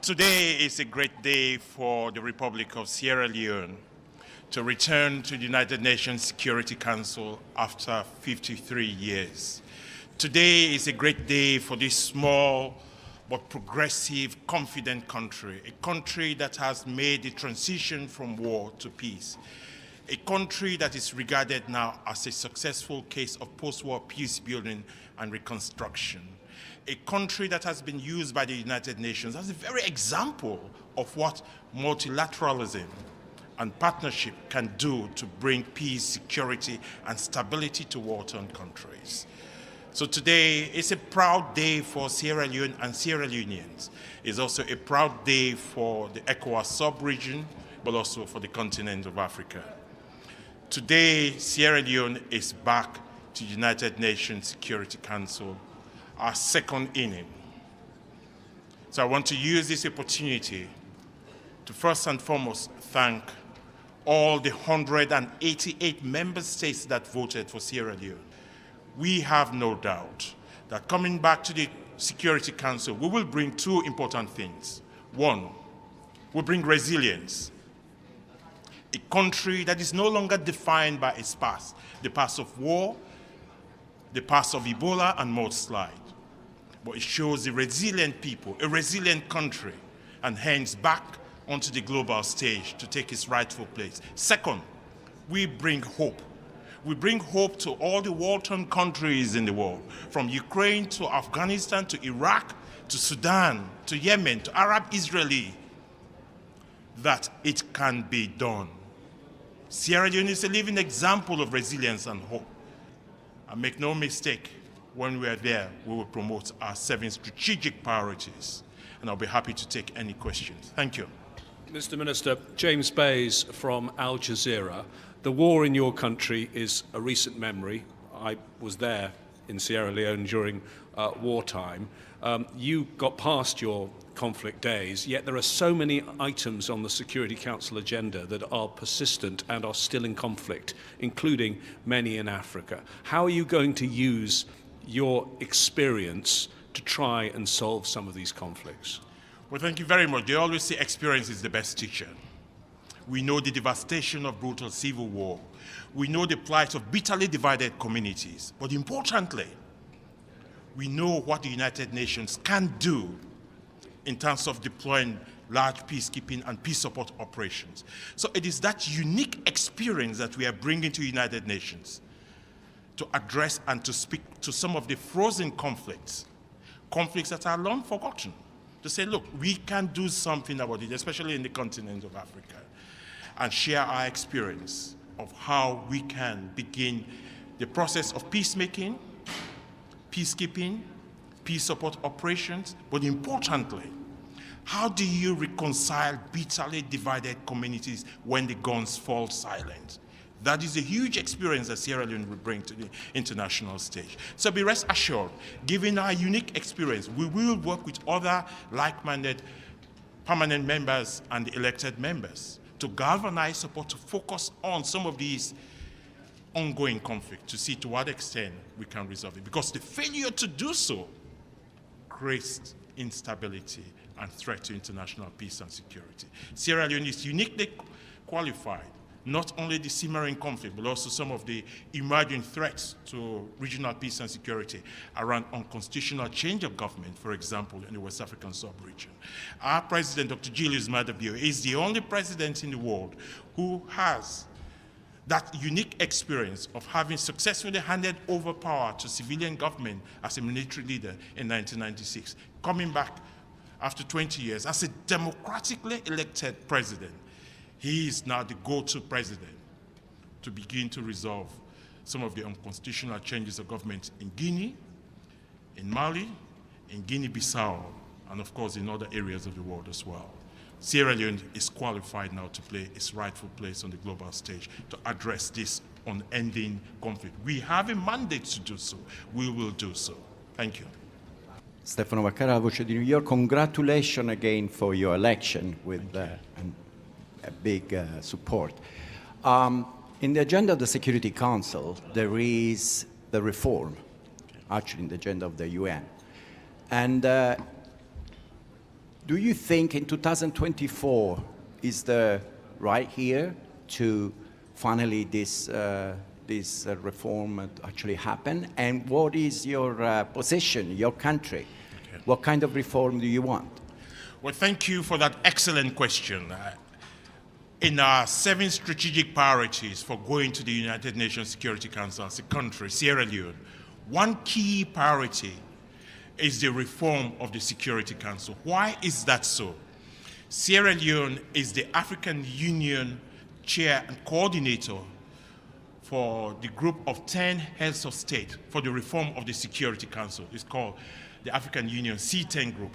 Today is a great day for the Republic of Sierra Leone to return to the United Nations Security Council after 53 years. Today is a great day for this small but progressive, confident country, a country that has made the transition from war to peace, a country that is regarded now as a successful case of post-war peace building and reconstruction, a country that has been used by the United Nations as a very example of what multilateralism and partnership can do to bring peace, security, and stability to war-torn countries. So today is a proud day for Sierra Leone and Sierra Leoneans. It's also a proud day for the ECOWAS sub-region, but also for the continent of Africa. Today, Sierra Leone is back to the United Nations Security Council, our second inning. So I want to use this opportunity to first and foremost thank all the 188 member states that voted for Sierra Leone. We have no doubt that coming back to the Security Council, we will bring two important things. One, we bring resilience. A country that is no longer defined by its past, the past of war, the past of Ebola and mudslide. But it shows a resilient people, a resilient country, and hence back onto the global stage to take its rightful place. Second, we bring hope. We bring hope to all the war-torn countries in the world, from Ukraine to Afghanistan to Iraq to Sudan to Yemen to Arab Israeli, that it can be done. Sierra Leone is a living example of resilience and hope. And make no mistake, when we are there, we will promote our 7 strategic priorities. And I'll be happy to take any questions. Thank you. Mr. Minister, James Bays from Algeria. The war in your country is a recent memory. I was there in Sierra Leone during wartime. You got past your conflict days, yet there are so many items on the Security Council agenda that are persistent and are still in conflict, including many in Africa. How are you going to use your experience to try and solve some of these conflicts? Well, thank you very much. They always say experience is the best teacher. We know the devastation of brutal civil war. We know the plight of bitterly divided communities. But importantly, we know what the United Nations can do in terms of deploying large peacekeeping and peace support operations. So it is that unique experience that we are bringing to the United Nations to address and to speak to some of the frozen conflicts that are long forgotten, to say, look, we can do something about it, especially in the continent of Africa, and share our experience of how we can begin the process of peacemaking, peacekeeping, peace support operations, but importantly, how do you reconcile bitterly divided communities when the guns fall silent? That is a huge experience that Sierra Leone will bring to the international stage. So be rest assured, given our unique experience, we will work with other like-minded permanent members and elected members to galvanize support, to focus on some of these ongoing conflicts, to see to what extent we can resolve it. Because the failure to do so creates instability and threat to international peace and security. Sierra Leone is uniquely qualified, not only the simmering conflict, but also some of the emerging threats to regional peace and security around unconstitutional change of government, for example, in the West African sub-region. Our president, Dr. Julius Maada Bio, is the only president in the world who has that unique experience of having successfully handed over power to civilian government as a military leader in 1996, coming back after 20 years as a democratically elected president. He is now the go-to president to begin to resolve some of the unconstitutional changes of government in Guinea, in Mali, in Guinea-Bissau, and of course in other areas of the world as well. Sierra Leone is qualified now to play its rightful place on the global stage to address this unending conflict. We have a mandate to do so. We will do so. Thank you. Stefano Vaccara, Voce di New York, congratulations again for your election with a big support. In the agenda of the Security Council, there is the reform, actually in the agenda of the UN. And Do you think in 2024 is the right year to finally this reform actually happen? And what is your position, your country? Okay. What kind of reform do you want? Well, thank you for that excellent question. In our 7 strategic priorities for going to the United Nations Security Council as a country, Sierra Leone, one key priority is the reform of the Security Council. Why is that so? Sierra Leone is the African Union chair and coordinator for the group of 10 heads of state for the reform of the Security Council. It's called the African Union C10 group.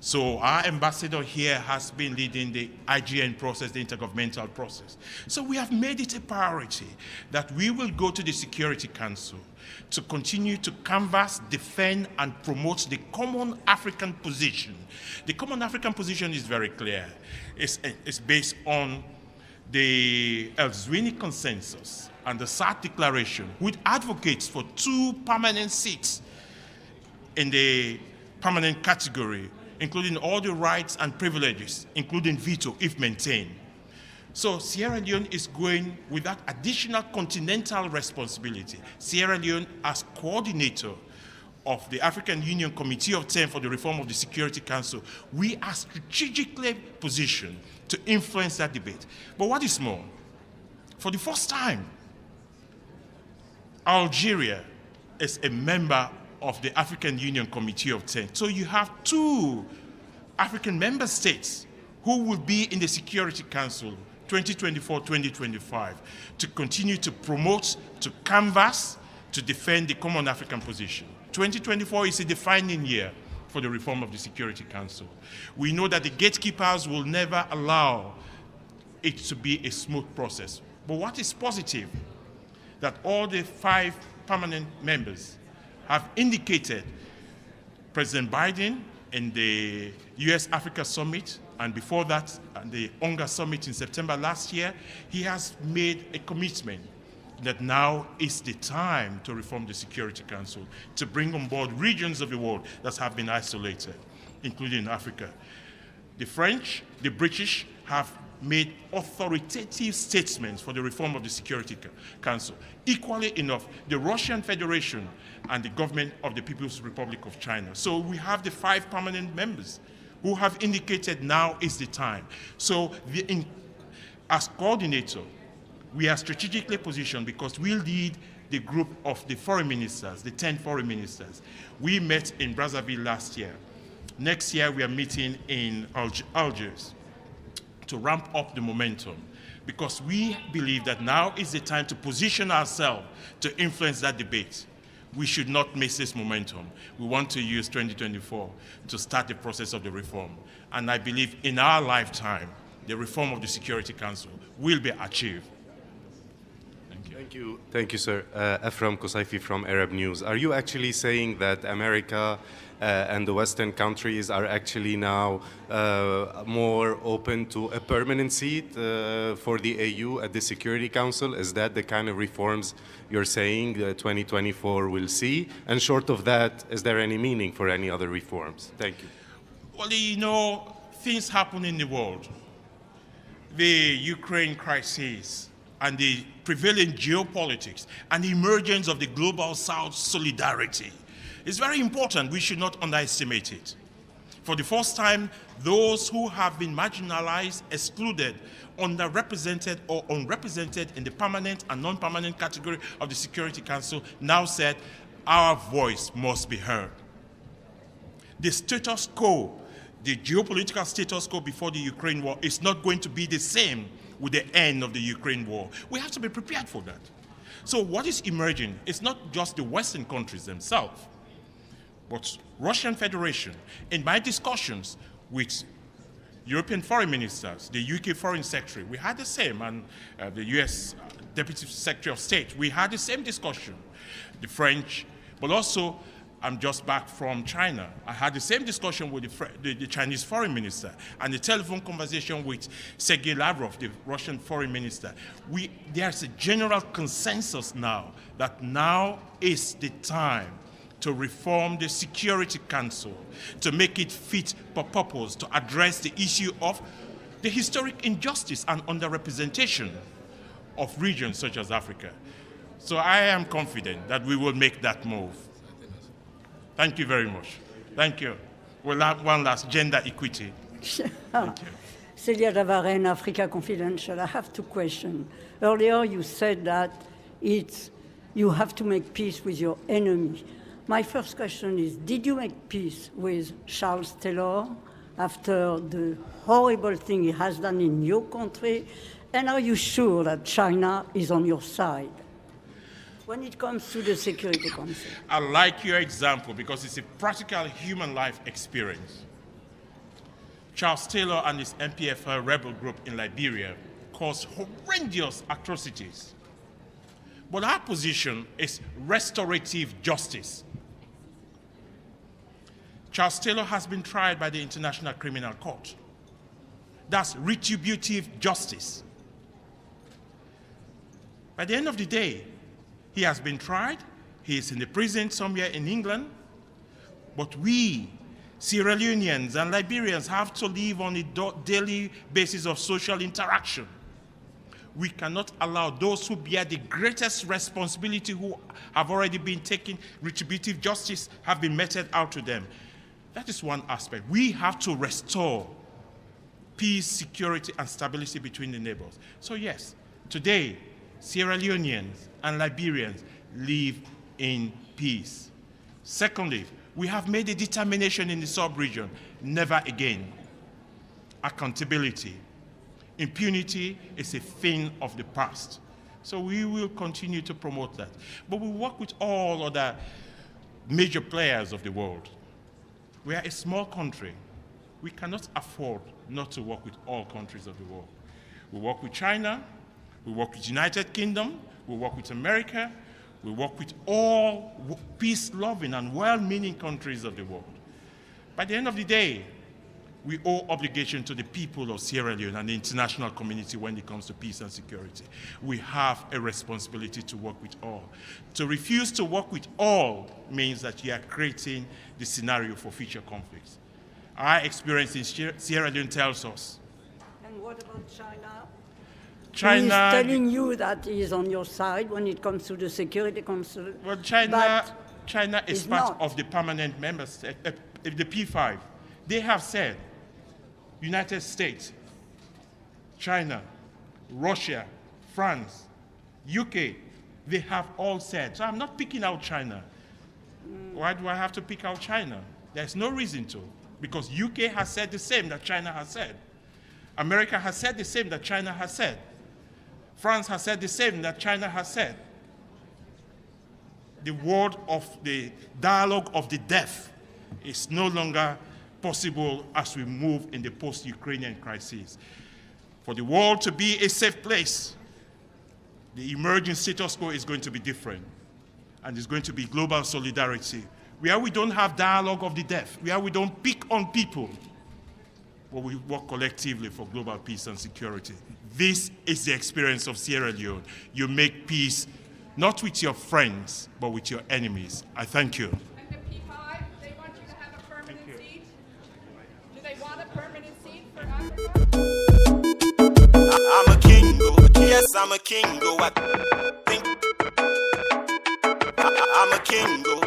So our ambassador here has been leading the IGN process, the intergovernmental process. So we have made it a priority that we will go to the Security Council to continue to canvass, defend, and promote the common African position. The common African position is very clear. It's based on the Elzwini Consensus and the SART Declaration, which advocates for 2 permanent seats in the permanent category, including all the rights and privileges, including veto if maintained. So Sierra Leone is going with that additional continental responsibility. Sierra Leone, as coordinator of the African Union Committee of 10 for the reform of the Security Council, we are strategically positioned to influence that debate. But what is more, for the first time, Algeria is a member of the African Union Committee of 10. So you have 2 African member states who will be in the Security Council 2024-2025 to continue to promote, to canvass, to defend the common African position. 2024 is a defining year for the reform of the Security Council. We know that the gatekeepers will never allow it to be a smooth process. But what is positive, that all the 5 permanent members have indicated President Biden in the US-Africa Summit, and before that, the UNGA Summit in September last year, he has made a commitment that now is the time to reform the Security Council, to bring on board regions of the world that have been isolated, including Africa. The French, the British have made authoritative statements for the reform of the Security Council. Equally enough, the Russian Federation and the government of the People's Republic of China. So we have the 5 permanent members who have indicated now is the time. So as coordinator, we are strategically positioned because we lead the group of the foreign ministers, the 10 foreign ministers. We met in Brazzaville last year. Next year, we are meeting in Algiers to ramp up the momentum, because we believe that now is the time to position ourselves to influence that debate. We should not miss this momentum. We want to use 2024 to start the process of the reform. And I believe in our lifetime, the reform of the Security Council will be achieved. Thank you. Thank you, sir. Ephraim Kosaifi from Arab News. Are you actually saying that America and the Western countries are actually now more open to a permanent seat for the AU at the Security Council? Is that the kind of reforms you're saying 2024 will see? And short of that, is there any meaning for any other reforms? Thank you. Well, you know, things happen in the world. The Ukraine crisis and the prevailing geopolitics and the emergence of the global South solidarity is very important. We should not underestimate it. For the first time, those who have been marginalized, excluded, underrepresented, or unrepresented in the permanent and non-permanent category of the Security Council now said, our voice must be heard. The status quo, the geopolitical status quo before the Ukraine war is not going to be the same with the end of the Ukraine war. We have to be prepared for that. So what is emerging is not just the Western countries themselves, but Russian Federation. In my discussions with European foreign ministers, the UK foreign secretary, we had the same, and the US deputy secretary of state, we had the same discussion. The French, but also I'm just back from China. I had the same discussion with the Chinese foreign minister and the telephone conversation with Sergei Lavrov, the Russian foreign minister. There's a general consensus now that now is the time to reform the Security Council, to make it fit for purpose, to address the issue of the historic injustice and underrepresentation of regions such as Africa. So I am confident that we will make that move. Thank you very much. Thank you. We'll have one last, gender equity. Thank you. Celia Davaren, Africa Confidential. I have two questions. Earlier you said that you have to make peace with your enemy. My first question is, did you make peace with Charles Taylor after the horrible thing he has done in your country? And are you sure that China is on your side when it comes to the Security Council? I like your example because it's a practical human life experience. Charles Taylor and his MPFL rebel group in Liberia caused horrendous atrocities. But our position is restorative justice. Charles Taylor has been tried by the International Criminal Court. That's retributive justice. By the end of the day, he has been tried. He is in the prison somewhere in England. But we, Sierra Leoneans and Liberians, have to live on a daily basis of social interaction. We cannot allow those who bear the greatest responsibility, who have already been taken, retributive justice have been meted out to them. That is one aspect. We have to restore peace, security, and stability between the neighbors. So yes, today, Sierra Leoneans and Liberians live in peace. Secondly, we have made a determination in the sub-region, never again. Accountability. Impunity is a thing of the past. So we will continue to promote that. But we work with all other major players of the world. We are a small country. We cannot afford not to work with all countries of the world. We work with China, we work with the United Kingdom, we work with America, we work with all peace-loving and well-meaning countries of the world. By the end of the day, we owe obligation to the people of Sierra Leone and the international community when it comes to peace and security. We have a responsibility to work with all. To refuse to work with all means that you are creating the scenario for future conflicts. Our experience in Sierra Leone tells us. And what about China? China He is telling you that he is on your side when it comes to the Security Council. Well, China is part of the permanent members, the P5. They have said, United States, China, Russia, France, UK, they have all said. So I'm not picking out China. Why do I have to pick out China? There's no reason to, because UK has said the same that China has said. America has said the same that China has said. France has said the same that China has said. The word of the dialogue of the deaf is no longer possible as we move in the post-Ukrainian crisis. For the world to be a safe place, the emerging status quo is going to be different. And it's going to be global solidarity, where we don't have dialogue of the deaf, where we don't pick on people, but we work collectively for global peace and security. This is the experience of Sierra Leone. You make peace not with your friends, but with your enemies. I thank you. And the P5, they want you to have a permanent seat? Do they want a permanent seat for Africa? I'm a kingo, yes, I'm a kingo. I'm a kingo.